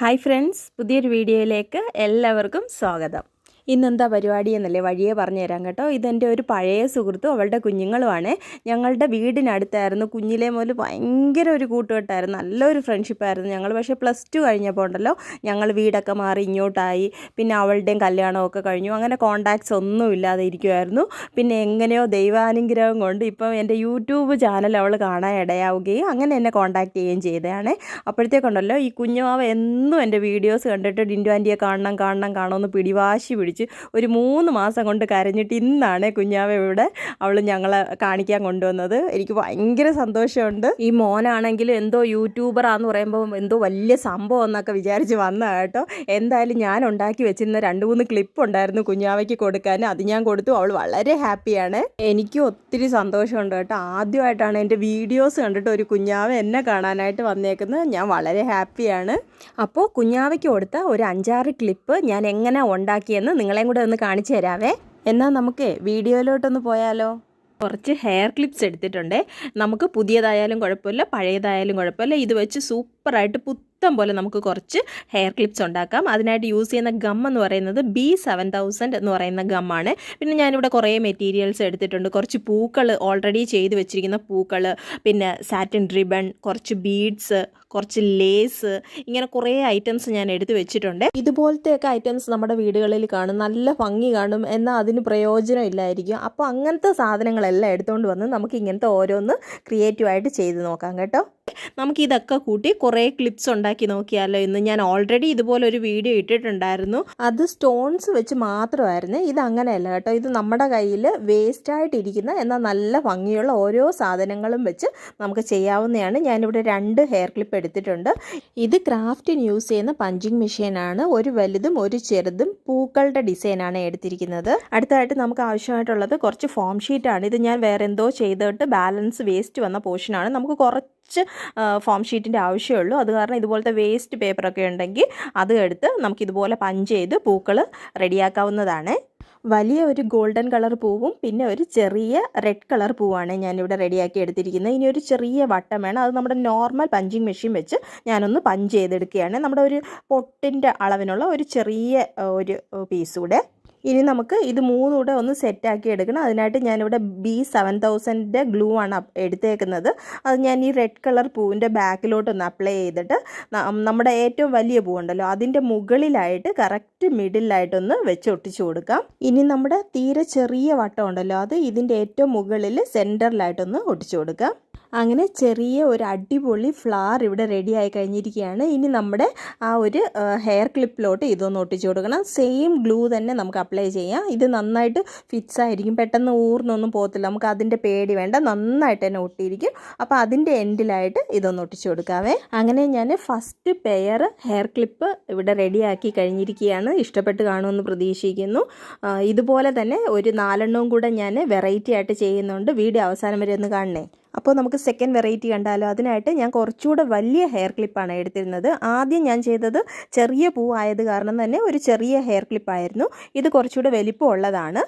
Hi friends, പുതിയൊരു വീഡിയോയിലേക്ക് എല്ലാവർക്കും സ്വാഗതം. ഇന്നെന്താ പരിപാടി എന്നല്ലേ വഴിയെ പറഞ്ഞു തരാം കേട്ടോ. ഇതെൻ്റെ ഒരു പഴയ സുഹൃത്തും അവളുടെ കുഞ്ഞുങ്ങളുമാണ്. ഞങ്ങളുടെ വീടിനടുത്തായിരുന്നു. കുഞ്ഞിലെ മുതൽ ഭയങ്കര ഒരു കൂട്ടുകെട്ടായിരുന്നു, നല്ലൊരു ഫ്രണ്ട്ഷിപ്പായിരുന്നു ഞങ്ങൾ. പക്ഷേ +2 കഴിഞ്ഞപ്പോൾ ഉണ്ടല്ലോ ഞങ്ങൾ വീടൊക്കെ മാറി ഇങ്ങോട്ടായി. പിന്നെ അവളുടെയും കല്യാണമൊക്കെ കഴിഞ്ഞു. അങ്ങനെ കോണ്ടാക്ട്സ് ഒന്നും ഇല്ലാതെ ഇരിക്കുമായിരുന്നു. പിന്നെ എങ്ങനെയോ ദൈവാനുഗ്രഹം കൊണ്ട് ഇപ്പം എൻ്റെ യൂട്യൂബ് ചാനൽ അവൾ കാണാൻ ഇടയാവുകയും അങ്ങനെ എന്നെ കോണ്ടാക്ട് ചെയ്യുകയും ചെയ്തതാണ്. അപ്പോഴത്തേക്കുണ്ടല്ലോ ഈ കുഞ്ഞുമാവ എന്നും എൻ്റെ വീഡിയോസ് കണ്ടിട്ട് ഡിൻഡു ആൻറ്റിയെ കാണണമെന്ന് പിടിവാശി പിടിച്ച് ഒരു 3 മാസം കൊണ്ട് കരഞ്ഞിട്ട് ഇന്നാണ് കുഞ്ഞാവ ഇവിടെ അവൾ ഞങ്ങളെ കാണിക്കാൻ കൊണ്ടുവന്നത്. എനിക്ക് ഭയങ്കര സന്തോഷമുണ്ട്. ഈ മോനാണെങ്കിൽ എന്തോ യൂട്യൂബറാന്ന് പറയുമ്പോൾ എന്തോ വലിയ സംഭവം എന്നൊക്കെ വിചാരിച്ച് വന്നതാണ് കേട്ടോ. എന്തായാലും ഞാൻ ഉണ്ടാക്കി വെച്ചിരുന്ന 2-3 ക്ലിപ്പ് ഉണ്ടായിരുന്നു കുഞ്ഞാവയ്ക്ക് കൊടുക്കാൻ. അത് ഞാൻ കൊടുത്തു. അവൾ വളരെ ഹാപ്പിയാണ്. എനിക്ക് ഒത്തിരി സന്തോഷമുണ്ട് കേട്ടോ. ആദ്യമായിട്ടാണ് എൻ്റെ വീഡിയോസ് കണ്ടിട്ട് ഒരു കുഞ്ഞാവ എന്നെ കാണാനായിട്ട് വന്നേക്കുന്നത്. ഞാൻ വളരെ ഹാപ്പിയാണ്. അപ്പോൾ കുഞ്ഞാവയ്ക്ക് കൊടുത്ത ഒരു 5-6 ക്ലിപ്പ് ഞാൻ എങ്ങനെ ഉണ്ടാക്കിയെന്ന് നിങ്ങളെയും കൂടെ ഒന്ന് കാണിച്ചു തരാവേ. എന്നാൽ നമുക്ക് വീഡിയോയിലോട്ടൊന്ന് പോയാലോ. കുറച്ച് ഹെയർ ക്ലിപ്സ് എടുത്തിട്ടുണ്ട്. നമുക്ക് പുതിയതായാലും കുഴപ്പമില്ല, പഴയതായാലും കുഴപ്പമില്ല. ഇത് വെച്ച് സൂപ്പറായിട്ട് പുത്തം പോലെ നമുക്ക് കുറച്ച് ഹെയർ ക്ലിപ്സ് ഉണ്ടാക്കാം. അതിനായിട്ട് യൂസ് ചെയ്യുന്ന ഗം എന്ന് പറയുന്നത് B7000 എന്ന് പറയുന്ന ഗമ്മാണ്. പിന്നെ ഞാനിവിടെ കുറേ മെറ്റീരിയൽസ് എടുത്തിട്ടുണ്ട്. കുറച്ച് പൂക്കൾ ഓൾറെഡി ചെയ്ത് വെച്ചിരിക്കുന്ന പൂക്കൾ, പിന്നെ സാറ്റിൻ റിബൺ, കുറച്ച് ബീഡ്സ്, കുറച്ച് ലേസ്, ഇങ്ങനെ കുറേ ഐറ്റംസ് ഞാൻ എടുത്ത് വെച്ചിട്ടുണ്ട്. ഇതുപോലത്തെയൊക്കെ ഐറ്റംസ് നമ്മുടെ വീടുകളിൽ കാണും, നല്ല ഭംഗി കാണും, എന്നാൽ അതിന് പ്രയോജനം ഇല്ലായിരിക്കും. അപ്പോൾ അങ്ങനത്തെ സാധനങ്ങളെല്ലാം എടുത്തുകൊണ്ട് വന്ന് നമുക്ക് ഇങ്ങനത്തെ ഓരോന്ന് ക്രിയേറ്റീവായിട്ട് ചെയ്ത് നോക്കാം കേട്ടോ. നമുക്കിതൊക്കെ കൂട്ടി കുറേ ക്ലിപ്സ് ഉണ്ടാക്കി നോക്കിയാലോ ഇന്ന്. ഞാൻ ഓൾറെഡി ഇതുപോലൊരു വീഡിയോ ഇട്ടിട്ടുണ്ടായിരുന്നു. അത് സ്റ്റോൺസ് വെച്ച് മാത്രമായിരുന്നു. ഇത് അങ്ങനെയല്ല കേട്ടോ. ഇത് നമ്മുടെ കയ്യിൽ വേസ്റ്റായിട്ടിരിക്കുന്ന എന്നാൽ നല്ല ഭംഗിയുള്ള ഓരോ സാധനങ്ങളും വെച്ച് നമുക്ക് ചെയ്യാവുന്നതാണ്. ഞാനിവിടെ 2 ഹെയർ ക്ലിപ്പ് എടുത്തിട്ടുണ്ട്. ഇത് ക്രാഫ്റ്റിന് യൂസ് ചെയ്യുന്ന പഞ്ചിങ് മെഷീനാണ്. ഒരു വലുതും ഒരു ചെറുതും പൂക്കളുടെ ഡിസൈനാണ് എടുത്തിരിക്കുന്നത്. അടുത്തായിട്ട് നമുക്ക് ആവശ്യമായിട്ടുള്ളത് കുറച്ച് ഫോം ഷീറ്റാണ്. ഇത് ഞാൻ വേറെ എന്തോ ചെയ്തിട്ട് ബാലൻസ് വേസ്റ്റ് വന്ന പോർഷനാണ്. നമുക്ക് കുറച്ച് ഫോം ഷീറ്റിൻ്റെ ആവശ്യമുള്ളൂ. അത് കാരണം ഇതുപോലത്തെ വേസ്റ്റ് പേപ്പറൊക്കെ ഉണ്ടെങ്കിൽ അത് എടുത്ത് നമുക്കിതുപോലെ പഞ്ച് ചെയ്ത് പൂക്കൾ റെഡിയാക്കാവുന്നതാണ്. വലിയ ഒരു ഗോൾഡൻ കളർ പൂവും പിന്നെ ഒരു ചെറിയ റെഡ് കളർ പൂവാണ് ഞാനിവിടെ റെഡിയാക്കി എടുത്തിരിക്കുന്നത്. ഇനി ഒരു ചെറിയ വട്ടം വേണം. അത് നമ്മുടെ നോർമൽ പഞ്ചിങ് മെഷീൻ വെച്ച് ഞാനൊന്ന് പഞ്ച് ചെയ്തെടുക്കുകയാണ്. നമ്മുടെ ഒരു പൊട്ടിൻ്റെ അളവിനുള്ള ഒരു ചെറിയ ഒരു പീസ് കൂടെ. ഇനി നമുക്ക് ഇത് 3 കൂടെ ഒന്ന് സെറ്റാക്കി എടുക്കണം. അതിനായിട്ട് ഞാനിവിടെ B7000 ഗ്ലൂ ആണ് എടുത്തേക്കുന്നത്. അത് ഞാൻ ഈ റെഡ് കളർ പൂവിൻ്റെ ബാക്കിലോട്ടൊന്ന് അപ്ലൈ ചെയ്തിട്ട് നമ്മുടെ ഏറ്റവും വലിയ പൂവുണ്ടല്ലോ അതിൻ്റെ മുകളിലായിട്ട് കറക്റ്റ് മിഡിലായിട്ടൊന്ന് വെച്ച് ഒട്ടിച്ചു കൊടുക്കാം. ഇനി നമ്മുടെ തീരെ ചെറിയ വട്ടം ഉണ്ടല്ലോ അത് ഇതിൻ്റെ ഏറ്റവും മുകളിൽ സെൻറ്ററിലായിട്ടൊന്ന് ഒട്ടിച്ചു കൊടുക്കാം. അങ്ങനെ ചെറിയ ഒരു അടിപൊളി ഫ്ലവർ ഇവിടെ റെഡി ആയി കഴിഞ്ഞിരിക്കുകയാണ്. ഇനി നമ്മുടെ ആ ഒരു ഹെയർ ക്ലിപ്പിലോട്ട് ഇതൊന്ന് ഒട്ടിച്ചു കൊടുക്കണം. സെയിം ഗ്ലൂ തന്നെ നമുക്ക് അപ്ലൈ ചെയ്യാം. ഇത് നന്നായിട്ട് ഫിക്സ് ആയിരിക്കും, പെട്ടെന്ന് ഊർന്നൊന്നും പോകത്തില്ല. നമുക്ക് അതിൻ്റെ പേടി വേണ്ട, നന്നായിട്ട് തന്നെ ഒട്ടിയിരിക്കും. അപ്പോൾ അതിൻ്റെ എൻഡിലായിട്ട് ഇതൊന്ന് ഒട്ടിച്ചു കൊടുക്കാവേ. അങ്ങനെ ഞാൻ ഫസ്റ്റ് പെയർ ഹെയർ ക്ലിപ്പ് ഇവിടെ റെഡിയാക്കി കഴിഞ്ഞിരിക്കുകയാണ്. ഇഷ്ടപ്പെട്ട് കാണുമെന്ന് പ്രതീക്ഷിക്കുന്നു. ഇതുപോലെ തന്നെ ഒരു 4 എണ്ണവും കൂടെ ഞാൻ വെറൈറ്റി ആയിട്ട് ചെയ്യുന്നുണ്ട്. വീഡിയോ അവസാനം വരെ ഒന്ന് കാണണേ. അപ്പോൾ നമുക്ക് സെക്കൻഡ് വെറൈറ്റി കണ്ടാലോ. അതിനായിട്ട് ഞാൻ കുറച്ചുകൂടെ വലിയ ഹെയർ ക്ലിപ്പാണ് എടുത്തിരുന്നത്. ആദ്യം ഞാൻ ചെയ്തത് ചെറിയ പൂവായത് കാരണം തന്നെ ഒരു ചെറിയ ഹെയർ ക്ലിപ്പായിരുന്നു. ഇത് കുറച്ചുകൂടെ വലിപ്പമുള്ളതാണ്.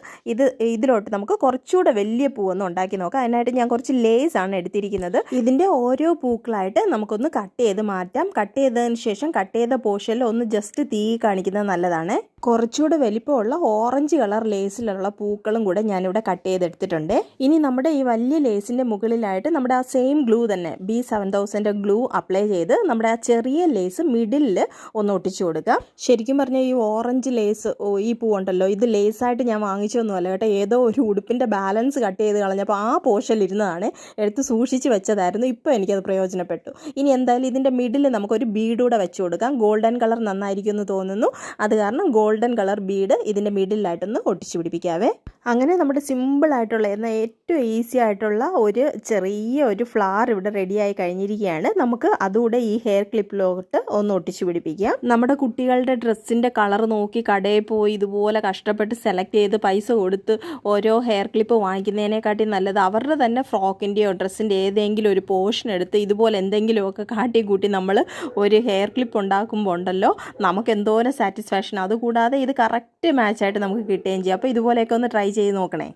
ഇതിലോട്ട് നമുക്ക് കുറച്ചുകൂടെ വലിയ പൂവൊന്ന് ഉണ്ടാക്കി നോക്കാം. അതിനായിട്ട് ഞാൻ കുറച്ച് ലേസ് ആണ് എടുത്തിരിക്കുന്നത്. ഇതിൻ്റെ ഓരോ പൂക്കളായിട്ട് നമുക്കൊന്ന് കട്ട് ചെയ്ത് മാറ്റാം. കട്ട് ചെയ്തതിന് ശേഷം കട്ട് ചെയ്ത പോർഷനിൽ ഒന്ന് ജസ്റ്റ് തീ കാണിക്കുന്നത് നല്ലതാണ്. കുറച്ചുകൂടെ വലിപ്പമുള്ള ഓറഞ്ച് കളർ ലേസിലുള്ള പൂക്കളും കൂടെ ഞാനിവിടെ കട്ട് ചെയ്തെടുത്തിട്ടുണ്ട്. ഇനി നമ്മുടെ ഈ വലിയ ലേസിൻ്റെ മുകളിലായിട്ട് നമ്മുടെ ആ സെയിം ഗ്ലൂ തന്നെ B7000 ഗ്ലൂ അപ്ലൈ ചെയ്ത് നമ്മുടെ ആ ചെറിയ ലേസ് മിഡിലിൽ ഒന്ന് ഒട്ടിച്ചു കൊടുക്കാം. ശരിക്കും പറഞ്ഞാൽ ഈ ഓറഞ്ച് ലേസ് ഈ പൂവുണ്ടല്ലോ ഇത് ലേസായിട്ട് ഞാൻ വാങ്ങിച്ചൊന്നുമല്ല കേട്ടോ. ഏതോ ഒരു ഉടുപ്പിൻ്റെ ബാലൻസ് കട്ട് ചെയ്ത് കളഞ്ഞപ്പോൾ ആ പോർഷനിൽ ഇരുന്നതാണ്, എടുത്ത് സൂക്ഷിച്ച് വെച്ചതായിരുന്നു. ഇപ്പോൾ എനിക്കത് പ്രയോജനപ്പെട്ടു. ഇനി എന്തായാലും ഇതിൻ്റെ മിഡിൽ നമുക്കൊരു ബീഡൂടെ വെച്ച് കൊടുക്കാം. ഗോൾഡൻ കളർ നന്നായിരിക്കും എന്ന് തോന്നുന്നു. അത് കാരണം ഗോൾഡൻ കളർ ബീഡ് ഇതിൻ്റെ മിഡിലായിട്ടൊന്ന് ഒട്ടിച്ചു പിടിപ്പിക്കാവേ. അങ്ങനെ നമ്മുടെ സിമ്പിളായിട്ടുള്ള എന്നാൽ ഏറ്റവും ഈസി ആയിട്ടുള്ള ഒരു ചെറിയ ഒരു ഫ്ലവർ ഇവിടെ റെഡിയായി കഴിഞ്ഞിരിക്കുകയാണ്. നമുക്ക് അതുകൂടെ ഈ ഹെയർ ക്ലിപ്പിലോട്ട് ഒന്ന് ഒട്ടിച്ചു പിടിപ്പിക്കാം. നമ്മുടെ കുട്ടികളുടെ ഡ്രസ്സിൻ്റെ കളർ നോക്കി കടയിൽ പോയി ഇതുപോലെ കഷ്ടപ്പെട്ട് സെലക്ട് ചെയ്ത് പൈസ കൊടുത്ത് ഓരോ ഹെയർ ക്ലിപ്പ് വാങ്ങിക്കുന്നതിനെക്കാട്ടി നല്ലത് അവരുടെ തന്നെ ഫ്രോക്കിൻ്റെയോ ഡ്രസ്സിൻ്റെ ഏതെങ്കിലും ഒരു പോർഷൻ എടുത്ത് ഇതുപോലെ എന്തെങ്കിലുമൊക്കെ കാട്ടിക്കൂട്ടി നമ്മൾ ഒരു ഹെയർ ക്ലിപ്പ് ഉണ്ടാക്കുമ്പോൾ ഉണ്ടല്ലോ നമുക്ക് എന്തോരം സാറ്റിസ്ഫാക്ഷൻ. അതുകൂടാതെ ഇത് കറക്റ്റ് മാച്ചായിട്ട് നമുക്ക് കിട്ടുകയും ചെയ്യും. അപ്പോൾ ഇതുപോലെയൊക്കെ ഒന്ന് ട്രൈ ചെയ്ത് നോക്കണേ.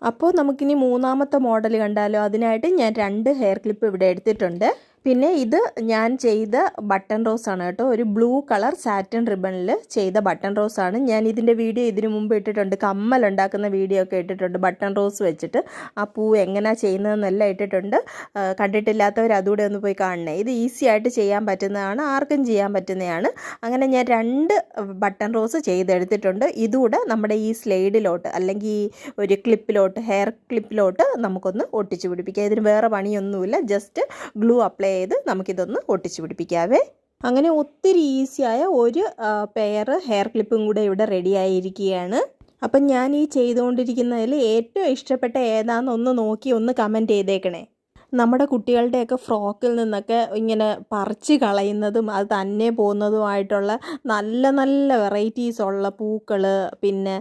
അപ്പോൾ നമുക്കിനി 3ാമത്തെ മോഡൽ കണ്ടാലോ. അതിനായിട്ട് ഞാൻ 2 ഹെയർ ക്ലിപ്പ് ഇവിടെ എടുത്തിട്ടുണ്ട്. പിന്നെ ഇത് ഞാൻ ചെയ്ത ബട്ടൺ റോസാണ് കേട്ടോ. ഒരു ബ്ലൂ കളർ സാറ്റിൻ റിബണിൽ ചെയ്ത ബട്ടൺ റോസാണ്. ഞാൻ ഇതിൻ്റെ വീഡിയോ ഇതിനു മുമ്പ് ഇട്ടിട്ടുണ്ട്. കമ്മലുണ്ടാക്കുന്ന വീഡിയോ ഒക്കെ ഇട്ടിട്ടുണ്ട് ബട്ടൺ റോസ് വെച്ചിട്ട്. ആ പൂ എങ്ങനെയാണ് ചെയ്യുന്നതെന്നെല്ലാം ഇട്ടിട്ടുണ്ട്. കണ്ടിട്ടില്ലാത്തവർ അതുകൂടെ ഒന്ന് പോയി കാണണേ. ഇത് ഈസി ആയിട്ട് ചെയ്യാൻ പറ്റുന്നതാണ്, ആർക്കും ചെയ്യാൻ പറ്റുന്നതാണ്. അങ്ങനെ ഞാൻ 2 ബട്ടൺ റോസ് ചെയ്തെടുത്തിട്ടുണ്ട്. ഇതുകൂടെ നമ്മുടെ ഈ സ്ലൈഡിലോട്ട് അല്ലെങ്കിൽ ഒരു ക്ലിപ്പിലോട്ട്, ഹെയർ ക്ലിപ്പിലോട്ട് നമുക്കൊന്ന് ഒട്ടിച്ച് പിടിപ്പിക്കാം. ഇതിന് വേറെ പണിയൊന്നുമില്ല. ജസ്റ്റ് ഗ്ലൂ അപ്ലൈ ചെയ്ത് നമുക്കിതൊന്ന് ഒട്ടിച്ച് പിടിപ്പിക്കാവേ. അങ്ങനെ ഒത്തിരി ഈസിയായ ഒരു പെയർ ഹെയർ ക്ലിപ്പും കൂടെ ഇവിടെ റെഡി ആയിരിക്കുകയാണ്. അപ്പം ഞാൻ ഈ ചെയ്തുകൊണ്ടിരിക്കുന്നതിൽ ഏറ്റവും ഇഷ്ടപ്പെട്ട ഏതാണെന്നൊന്ന് നോക്കി ഒന്ന് കമൻറ്റ് ചെയ്തേക്കണേ. നമ്മുടെ കുട്ടികളുടെയൊക്കെ ഫ്രോക്കിൽ നിന്നൊക്കെ ഇങ്ങനെ പറിച്ച് കളയുന്നതും അത് തന്നെ പോകുന്നതുമായിട്ടുള്ള നല്ല നല്ല വെറൈറ്റീസ് ഉള്ള പൂക്കൾ, പിന്നെ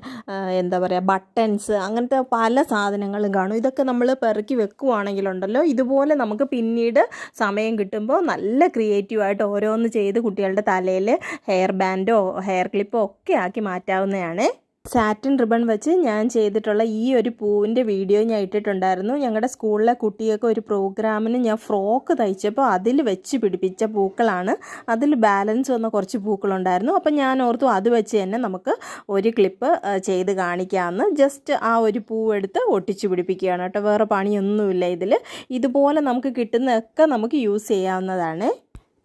എന്താ പറയുക, ബട്ടൺസ്, അങ്ങനത്തെ പല സാധനങ്ങളും കാണും. ഇതൊക്കെ നമ്മൾ പെറുക്കി വെക്കുവാണെങ്കിലുണ്ടല്ലോ, ഇതുപോലെ നമുക്ക് പിന്നീട് സമയം കിട്ടുമ്പോൾ നല്ല ക്രിയേറ്റീവായിട്ട് ഓരോന്ന് ചെയ്ത് കുട്ടികളുടെ തലയിൽ ഹെയർ ബാൻഡോ ഹെയർ ക്ലിപ്പോ ഒക്കെ ആക്കി മാറ്റാവുന്നതാണ്. സാറ്റിൻ റിബൺ വെച്ച് ഞാൻ ചെയ്തിട്ടുള്ള ഈ ഒരു പൂവിൻ്റെ വീഡിയോ ഞാൻ ഇട്ടിട്ടുണ്ടായിരുന്നു. ഞങ്ങളുടെ സ്കൂളിലെ കുട്ടികൾക്ക് ഒരു പ്രോഗ്രാമിന് ഞാൻ ഫ്രോക്ക് തയ്ച്ചപ്പോൾ അതിൽ വെച്ച് പിടിപ്പിച്ച പൂക്കളാണ്. അതിൽ ബാലൻസ് വന്ന കുറച്ച് പൂക്കളുണ്ടായിരുന്നു. അപ്പം ഞാൻ ഓർത്തു അത് വെച്ച് തന്നെ നമുക്ക് ഒരു ക്ലിപ്പ് ചെയ്ത് കാണിക്കാമെന്ന്. ജസ്റ്റ് ആ ഒരു പൂവെടുത്ത് ഒട്ടിച്ച് പിടിപ്പിക്കുകയാണ് കേട്ടോ. വേറെ പണിയൊന്നുമില്ല ഇതിൽ. ഇതുപോലെ നമുക്ക് കിട്ടുന്നതൊക്കെ നമുക്ക് യൂസ് ചെയ്യാവുന്നതാണ്.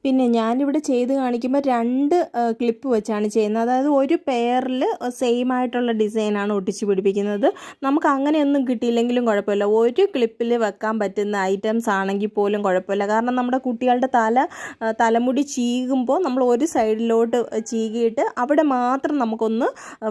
പിന്നെ ഞാനിവിടെ ചെയ്ത് കാണിക്കുമ്പോൾ 2 ക്ലിപ്പ് വെച്ചാണ് ചെയ്യുന്നത്. അതായത് ഒരു പെയറിൽ സെയിം ആയിട്ടുള്ള ഡിസൈനാണ് ഒട്ടിച്ച് പിടിപ്പിക്കുന്നത്. നമുക്ക് അങ്ങനെയൊന്നും കിട്ടിയില്ലെങ്കിലും കുഴപ്പമില്ല. ഒരു ക്ലിപ്പിൽ വെക്കാൻ പറ്റുന്ന ഐറ്റംസ് ആണെങ്കിൽ പോലും കുഴപ്പമില്ല. കാരണം നമ്മുടെ കുട്ടികളുടെ തലമുടി ചീകുമ്പോൾ നമ്മൾ ഒരു സൈഡിലോട്ട് ചീകിയിട്ട് അവിടെ മാത്രം നമുക്കൊന്ന്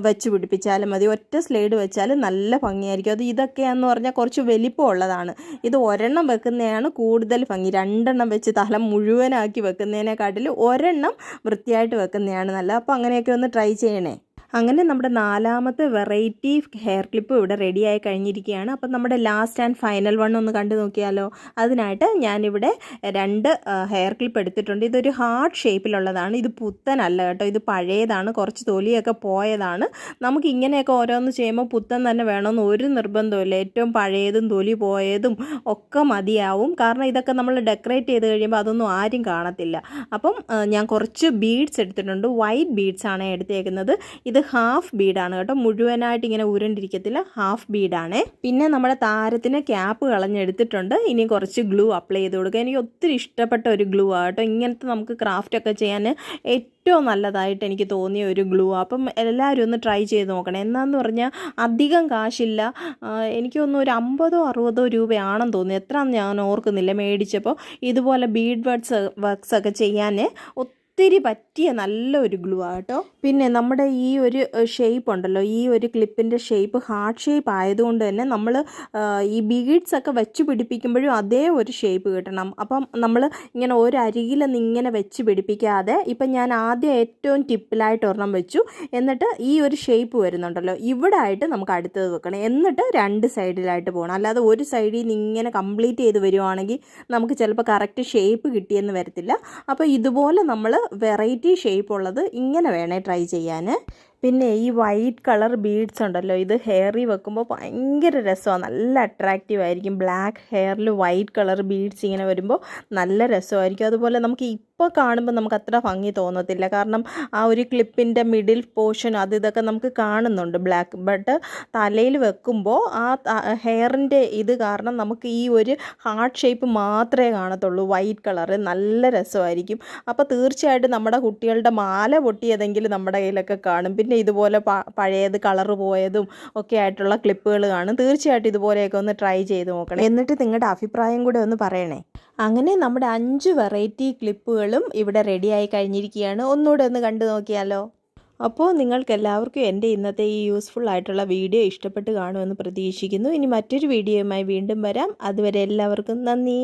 വെച്ച് പിടിപ്പിച്ചാലും മതി. ഒറ്റ സ്ലൈഡ് വെച്ചാൽ നല്ല ഭംഗിയായിരിക്കും. അത് ഇതൊക്കെയാണെന്ന് പറഞ്ഞാൽ കുറച്ച് വലിപ്പമുള്ളതാണ്. ഇത് ഒരെണ്ണം വെക്കുന്നതാണ് കൂടുതൽ ഭംഗി. 2 എണ്ണം വെച്ച് തല മുഴുവനാക്കി വെക്കുന്നതിനെക്കാട്ടിൽ ഒരെണ്ണം വൃത്തിയായിട്ട് വെക്കുന്നതാണ് നല്ലത്. അപ്പോൾ അങ്ങനെയൊക്കെ ഒന്ന് ട്രൈ ചെയ്യണേ. അങ്ങനെ നമ്മുടെ 4ാമത്തെ വെറൈറ്റി ഹെയർ ക്ലിപ്പ് ഇവിടെ റെഡിയായി കഴിഞ്ഞിരിക്കുകയാണ്. അപ്പം നമ്മുടെ ലാസ്റ്റ് ആൻഡ് ഫൈനൽ വൺ ഒന്ന് കണ്ടു നോക്കിയാലോ. അതിനായിട്ട് ഞാനിവിടെ 2 ഹെയർ ക്ലിപ്പ് എടുത്തിട്ടുണ്ട്. ഇതൊരു ഹാർട്ട് ഷേപ്പിലുള്ളതാണ്. ഇത് പുത്തനല്ല കേട്ടോ, ഇത് പഴയതാണ്, കുറച്ച് തൊലിയൊക്കെ പോയതാണ്. നമുക്ക് ഇങ്ങനെയൊക്കെ ഓരോന്ന് ചെയ്യുമ്പോൾ പുത്തൻ തന്നെ വേണമെന്ന് ഒരു നിർബന്ധമില്ല. ഏറ്റവും പഴയതും തൊലി പോയതും ഒക്കെ മതിയാവും. കാരണം ഇതൊക്കെ നമ്മൾ ഡെക്കറേറ്റ് ചെയ്ത് കഴിയുമ്പോൾ അതൊന്നും ആരും കാണത്തില്ല. അപ്പം ഞാൻ കുറച്ച് ബീഡ്സ് എടുത്തിട്ടുണ്ട്. വൈറ്റ് ബീഡ്സാണ് എടുത്തേക്കുന്നത്. ഇത് ഹാഫ് ബീഡാണ് കേട്ടോ, മുഴുവനായിട്ട് ഇങ്ങനെ ഉരുണ്ടിരിക്കത്തില്ല, ഹാഫ് ബീഡാണ്. പിന്നെ നമ്മുടെ താരത്തിന് ക്യാപ്പ് കളഞ്ഞെടുത്തിട്ടുണ്ട്. ഇനി കുറച്ച് ഗ്ലൂ അപ്ലൈ ചെയ്ത് കൊടുക്കുക. എനിക്ക് ഒത്തിരി ഇഷ്ടപ്പെട്ട ഒരു ഗ്ലൂ ആട്ടോ. ഇങ്ങനത്തെ നമുക്ക് ക്രാഫ്റ്റൊക്കെ ചെയ്യാൻ ഏറ്റവും നല്ലതായിട്ട് എനിക്ക് തോന്നിയ ഒരു ഗ്ലൂ. അപ്പം എല്ലാവരും ഒന്ന് ട്രൈ ചെയ്ത് നോക്കണം. എന്നാന്ന് പറഞ്ഞാൽ അധികം കാശില്ല. എനിക്ക് തോന്നുന്നു ഒരു 50-60 രൂപയാണെന്ന് തോന്നുന്നു. എത്രയാണെന്ന് ഞാൻ ഓർക്കുന്നില്ല മേടിച്ചപ്പോൾ. ഇതുപോലെ ബീഡ് വർക്ക്സ് ഒക്കെ ചെയ്യാൻ ഒത്തിരി പറ്റിയ നല്ലൊരു ഗ്ലൂ ആട്ടോ. പിന്നെ നമ്മുടെ ഈ ഒരു ഷേപ്പ് ഉണ്ടല്ലോ, ഈ ഒരു ക്ലിപ്പിൻ്റെ ഷേപ്പ് ഹാർട്ട് ഷേപ്പ് ആയതുകൊണ്ട് തന്നെ നമ്മൾ ഈ ബീഡ്സ് ഒക്കെ വെച്ച് പിടിപ്പിക്കുമ്പോഴും അതേ ഒരു ഷേപ്പ് കിട്ടണം. അപ്പം നമ്മൾ ഇങ്ങനെ ഒരരികിലൊന്നും ഇങ്ങനെ വെച്ച് പിടിപ്പിക്കാതെ, ഇപ്പം ഞാൻ ആദ്യം ഏറ്റവും ടിപ്പിലായിട്ട് ഒരെണ്ണം വെച്ചു. എന്നിട്ട് ഈ ഒരു ഷേപ്പ് വരുന്നുണ്ടല്ലോ, ഇവിടെ ആയിട്ട് നമുക്ക് അടുത്തത് വെക്കണം. എന്നിട്ട് 2 സൈഡിലായിട്ട് പോകണം. അല്ലാതെ ഒരു സൈഡിൽ നിന്ന് ഇങ്ങനെ കംപ്ലീറ്റ് ചെയ്ത് വരുവാണെങ്കിൽ നമുക്ക് ചിലപ്പോൾ കറക്റ്റ് ഷേപ്പ് കിട്ടിയെന്ന് വരത്തില്ല. അപ്പോൾ ഇതുപോലെ നമ്മൾ വെറൈറ്റി ഷേപ്പ് ഉള്ളത് ഇങ്ങനെ വേണേ ട്രൈ ചെയ്യാൻ. പിന്നെ ഈ വൈറ്റ് കളർ ബീഡ്സ് ഉണ്ടല്ലോ, ഇത് ഹെയറിൽ വെക്കുമ്പോൾ ഭയങ്കര രസമാണ്, നല്ല അട്രാക്റ്റീവ് ആയിരിക്കും. ബ്ലാക്ക് ഹെയറിൽ വൈറ്റ് കളർ ബീഡ്സ് ഇങ്ങനെ വരുമ്പോൾ നല്ല രസമായിരിക്കും. അതുപോലെ നമുക്ക് ഇപ്പോൾ കാണുമ്പോൾ നമുക്ക് അത്ര ഭംഗി തോന്നത്തില്ല. കാരണം ആ ഒരു ക്ലിപ്പിൻ്റെ മിഡിൽ പോർഷൻ ഇതൊക്കെ നമുക്ക് കാണുന്നുണ്ട് ബ്ലാക്ക്. ബട്ട് തലയിൽ വെക്കുമ്പോൾ ആ ഹെയറിൻ്റെ ഇത് കാരണം നമുക്ക് ഈ ഒരു ഹാർട്ട് ഷേപ്പ് മാത്രമേ കാണത്തുള്ളൂ, വൈറ്റ് കളറ്. നല്ല രസമായിരിക്കും. അപ്പോൾ തീർച്ചയായിട്ടും നമ്മുടെ കുട്ടികളുടെ മാല പൊട്ടിയതെങ്കിലും നമ്മുടെ കയ്യിലൊക്കെ കാണും. പിന്നെ ഇതുപോലെ പഴയത് കളറ് പോയതും ഒക്കെ ആയിട്ടുള്ള ക്ലിപ്പുകൾ കാണും. തീർച്ചയായിട്ടും ഇതുപോലെയൊക്കെ ഒന്ന് ട്രൈ ചെയ്ത് നോക്കണം. എന്നിട്ട് നിങ്ങളുടെ അഭിപ്രായം കൂടെ ഒന്ന് പറയണേ. അങ്ങനെ നമ്മുടെ 5 വെറൈറ്റി ക്ലിപ്പുകളും ഇവിടെ റെഡിയായി കഴിഞ്ഞിരിക്കുകയാണ്. ഒന്നുകൂടെ ഒന്ന് കണ്ടു നോക്കിയാലോ. അപ്പോൾ നിങ്ങൾക്ക് എല്ലാവർക്കും എൻ്റെ ഇന്നത്തെ ഈ യൂസ്ഫുൾ ആയിട്ടുള്ള വീഡിയോ ഇഷ്ടപ്പെട്ട് കാണുമെന്ന് പ്രതീക്ഷിക്കുന്നു. ഇനി മറ്റൊരു വീഡിയോയുമായി വീണ്ടും വരാം. അതുവരെ എല്ലാവർക്കും നന്ദി.